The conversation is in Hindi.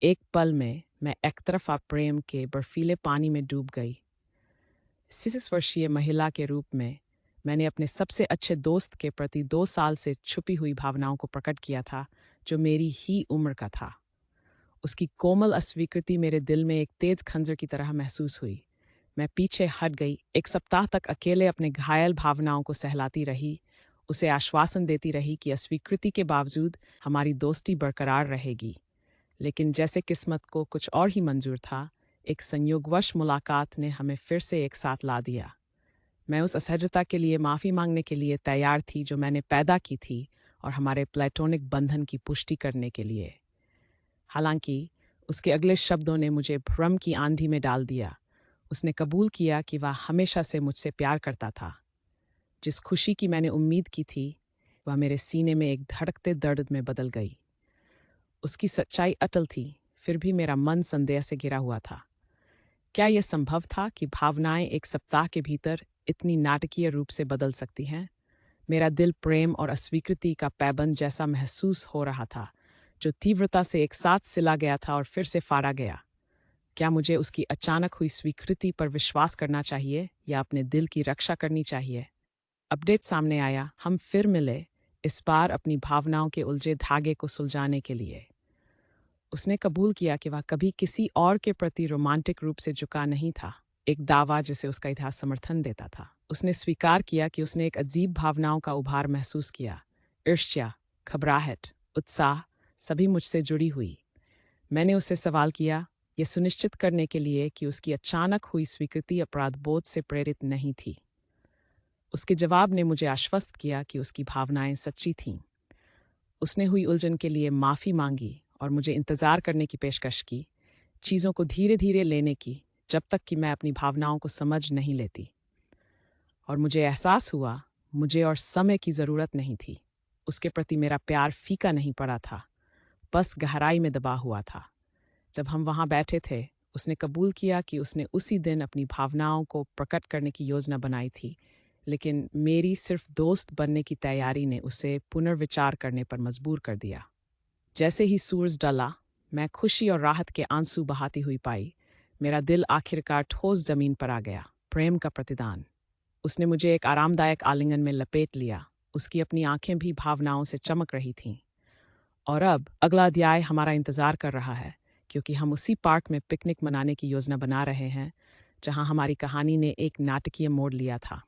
एक पल में मैं एकतरफा प्रेम के बर्फीले पानी में डूब गई। 36 वर्षीय महिला के रूप में मैंने अपने सबसे अच्छे दोस्त के प्रति 2 साल से छुपी हुई भावनाओं को प्रकट किया था, जो मेरी ही उम्र का था। उसकी कोमल अस्वीकृति मेरे दिल में एक तेज खंजर की तरह महसूस हुई। मैं पीछे हट गई, एक सप्ताह तक अकेले अपने घायल भावनाओं को सहलाती रही, उसे आश्वासन देती रही कि अस्वीकृति के बावजूद हमारी दोस्ती बरकरार रहेगी। लेकिन जैसे किस्मत को कुछ और ही मंजूर था, एक संयोगवश मुलाकात ने हमें फिर से एक साथ ला दिया। मैं उस असहजता के लिए माफ़ी मांगने के लिए तैयार थी जो मैंने पैदा की थी, और हमारे प्लेटोनिक बंधन की पुष्टि करने के लिए। हालांकि उसके अगले शब्दों ने मुझे भ्रम की आंधी में डाल दिया। उसने कबूल किया कि वह हमेशा से मुझसे प्यार करता था। जिस खुशी की मैंने उम्मीद की थी, वह मेरे सीने में एक धड़कते दर्द में बदल गई। उसकी सच्चाई अटल थी, फिर भी मेरा मन संदेह से घिरा हुआ था। क्या यह संभव था कि भावनाएं एक सप्ताह के भीतर इतनी नाटकीय रूप से बदल सकती हैं? मेरा दिल प्रेम और अस्वीकृति का पैबंद जैसा महसूस हो रहा था, जो तीव्रता से एक साथ सिला गया था और फिर से फाड़ा गया। क्या मुझे उसकी अचानक हुई स्वीकृति पर विश्वास करना चाहिए या अपने दिल की रक्षा करनी चाहिए? अपडेट सामने आया, हम फिर मिले, इस बार अपनी भावनाओं के उलझे धागे को सुलझाने के लिए। उसने कबूल किया कि वह कभी किसी और के प्रति रोमांटिक रूप से झुका नहीं था, एक दावा जिसे उसका इतिहास समर्थन देता था। उसने स्वीकार किया कि उसने एक अजीब भावनाओं का उभार महसूस किया, ईर्ष्या, घबराहट, उत्साह, सभी मुझसे जुड़ी हुई। मैंने उससे सवाल किया, यह सुनिश्चित करने के लिए कि उसकी अचानक हुई स्वीकृति अपराधबोध से प्रेरित नहीं थी। उसके जवाब ने मुझे आश्वस्त किया कि उसकी भावनाएं सच्ची थीं। उसने हुई उलझन के लिए माफ़ी मांगी और मुझे इंतज़ार करने की पेशकश की, चीज़ों को धीरे धीरे लेने की, जब तक कि मैं अपनी भावनाओं को समझ नहीं लेती। और मुझे एहसास हुआ, मुझे और समय की ज़रूरत नहीं थी। उसके प्रति मेरा प्यार फीका नहीं पड़ा था, बस गहराई में दबा हुआ था। जब हम वहाँ बैठे थे, उसने कबूल किया कि उसने उसी दिन अपनी भावनाओं को प्रकट करने की योजना बनाई थी, लेकिन मेरी सिर्फ दोस्त बनने की तैयारी ने उसे पुनर्विचार करने पर मजबूर कर दिया। जैसे ही सूरज डला, मैं खुशी और राहत के आंसू बहाती हुई पाई। मेरा दिल आखिरकार ठोस जमीन पर आ गया। प्रेम का प्रतिदान। उसने मुझे एक आरामदायक आलिंगन में लपेट लिया। उसकी अपनी आंखें भी भावनाओं से चमक रही थीं। और अब अगला अध्याय हमारा इंतजार कर रहा है, क्योंकि हम उसी पार्क में पिकनिक मनाने की योजना बना रहे हैं, जहां हमारी कहानी ने एक नाटकीय मोड़ लिया था।